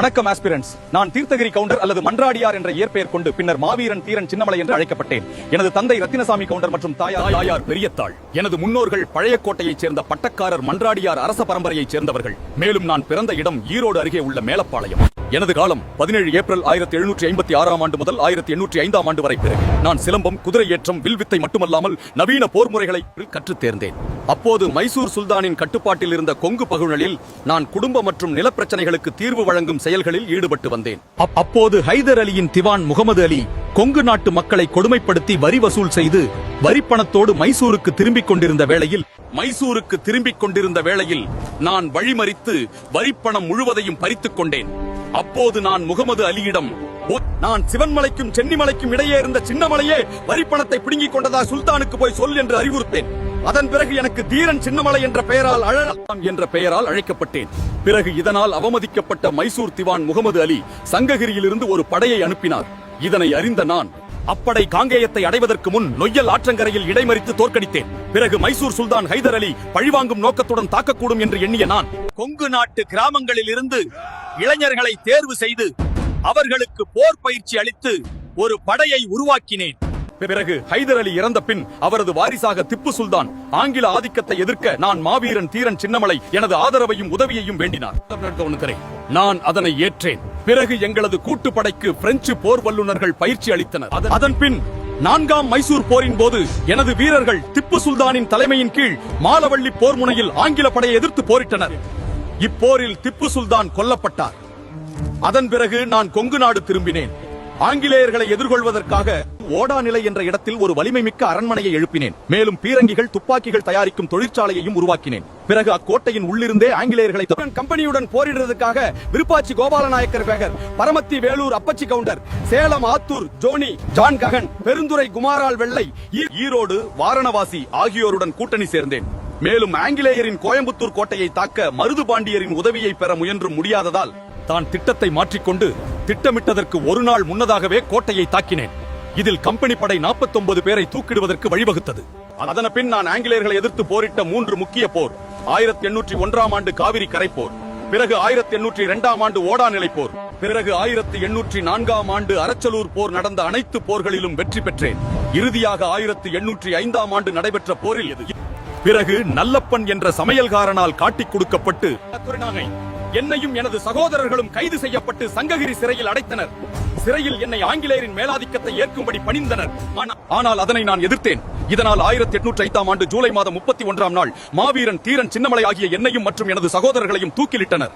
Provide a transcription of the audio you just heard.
வணக்கம் ஆஸ்பிரன்ஸ். நான் தீர்த்தகிரி கவுண்டர் அல்லது மன்றாடியார் என்ற இயற்பெயர் கொண்டு பின்னர் மாவீரன் தீரன் சின்னமலை என்று அழைக்கப்பட்டேன். எனது தந்தை ரத்தினசாமி கவுண்டர் மற்றும் தாயார் பெரியத்தாள். எனது முன்னோர்கள் பழைய கோட்டையைச் சேர்ந்த பட்டக்காரர் மன்றாடியார் அரச பரம்பரையைச் சேர்ந்தவர்கள். மேலும் நான் பிறந்த இடம் ஈரோடு அருகே உள்ள மேலப்பாளையம். எனது காலம் 17 ஏப்ரல் 1756 ஆண்டு முதல் 1805 ஆண்டு வரை. பிறகு நான் சிலம்பம், குதிரை ஏற்றம், வில்வித்தை மட்டுமல்லாமல் நவீன போர் முறைகளை கற்றுத் தேர்ந்தேன். அப்போது மைசூர் சுல்தானின் கட்டுப்பாட்டில் இருந்த கொங்கு பகுதிகளில் நான் குடும்ப மற்றும் நிலப்பிரச்சனைகளுக்கு தீர்வு வழங்கும் செயல்களில் ஈடுபட்டு வந்தேன். அப்போது ஹைதர் அலியின் திவான் முகமது அலி கொங்கு நாட்டு மக்களை கொடுமைப்படுத்தி வரி வசூல் செய்து வரிப்பணத்தோடு மைசூருக்கு திரும்பிக் கொண்டிருந்த வேளையில் நான் வழிமறித்து வரிப்பணம் முழுவதையும் பறித்துக் கொண்டேன். அப்போது நான் முகமது அலியிடம், நான் சிவன்மலைக்கும் சென்னிமலைக்கும் இடையே இருந்த சின்னமலையே வரிப்பணத்தை பிடுங்கிக் கொண்டதா சுல்தானுக்கு போய் சொல் என்று அறிவுறுத்தேன். அதன் பிறகு எனக்கு தீரன் சின்னமலை என்ற பெயரால் அழைக்கப்பட்டேன். பிறகு இதனால் அவமதிக்கப்பட்ட மைசூர் திவான் முகமது அலி சங்ககிரியிலிருந்து ஒரு படையை அனுப்பினார். இதனை அறிந்த நான் அப்படை காங்கேயத்தை அடைவதற்கு முன் நொய்யல் ஆற்றங்கரையில் இடைமறித்து தோற்கடித்தேன். பிறகு மைசூர் சுல்தான் ஹைதர் அலி பழிவாங்கும் நோக்கத்துடன் தாக்கக்கூடும் என்று எண்ணிய நான் கொங்கு நாட்டு கிராமங்களில் இருந்து இளைஞர்களை தேர்வு செய்து அவர்களுக்கு போர் பயிற்சி அளித்து ஒரு படையை உருவாக்கினேன். பிறகு ஹைதர் அலி இறந்த பின் அவரது வாரிசாக திப்பு சுல்தான் ஆங்கில ஆதிக்கத்தை எதிர்க்க நான் மாவீரன் தீரன் சின்னமலை எனது ஆதரவையும் உதவியையும் வேண்டினார். நான் அதனை ஏற்றேன். பிறகு எங்களது கூட்டுப்படைக்கு பிரெஞ்சு போர் வல்லுநர்கள் பயிற்சி அளித்தனர். அதன் பின் 4ஆம் மைசூர் போரின் போது எனது வீரர்கள் திப்பு சுல்தானின் தலைமையின் கீழ் மாலவள்ளி போர் முனையில் ஆங்கில படையை எதிர்த்து போரிட்டனர். இப்போரில் திப்பு சுல்தான் கொல்லப்பட்டார். அதன் பிறகு நான் கொங்கு நாடு திரும்பினேன். ஆங்கிலேயர்களை எதிர்கொள்வதற்காக ஓடா நிலை என்ற இடத்தில் ஒரு வலிமை மிக்க அரண்மனையை எழுப்பினேன். மேலும் பீரங்கிகள், துப்பாக்கிகள் தயாரிக்கும் தொழிற்சாலையையும் உருவாக்கினேன். பிறகு அக்கோட்டையின் உள்ளிருந்தே ஆங்கிலேயர்களை கம்பெனியுடன் போரிடுவதற்காக விருப்பாச்சி கோபாலநாயக்கர் பேகர், பரமத்தி வேலூர் அப்பச்சி கவுண்டர், சேலம் ஆத்தூர் ஜோனி, ஜான் ககன், பெருந்துறை குமாரால் வெள்ளை, ஈரோடு வாரணவாசி ஆகியோருடன் கூட்டணி சேர்ந்தேன். மேலும் ஆங்கிலேயரின் கோயம்புத்தூர் கோட்டையை தாக்க மருது பாண்டியரின் உதவியை பெற முயன்றும் முடியாததால் தான் திட்டத்தை மாற்றிக்கொண்டு திட்டமிட்டதற்கு ஒரு நாள் முன்னதாகவே கோட்டையை தாக்கினேன். இதில் கம்பெனி படை 49 பேரை தூக்கிடுவதற்கு வழிவகுத்தது. அதன் பின் நான் ஆங்கிலேயர்களை எதிர்த்து போரிட்ட 3 முக்கிய போர்: 1801 ஆண்டு காவிரி கரை போர், பிறகு 1802 ஆண்டு ஓடா நிலை போர், பிறகு 1804 ஆண்டு அரச்சலூர் போர் நடந்த அனைத்து போர்களிலும் வெற்றி பெற்றேன். இறுதியாக 1805 ஆண்டு நடைபெற்ற போரில் பிறகு நல்லப்பன் என்ற சமையல்காரனால் காட்டிக் கொடுக்கப்பட்டு என்னையும் எனது சகோதரர்களும் கைது செய்யப்பட்டு சங்ககிரி சிறையில் அடைத்தனர். சிறையில் என்னை ஆங்கிலேயரின் மேலாதிக்கத்தை ஏற்கும்படி பணிந்தனர். ஆனால் அதனை நான் எதிர்த்தேன். இதனால் 1805 ஆண்டு ஜூலை மாதம் 31 நாள் மாவீரன் தீரன் சின்னமலை ஆகிய என்னையும் மற்றும் எனது சகோதரர்களையும் தூக்கிலிட்டனர்.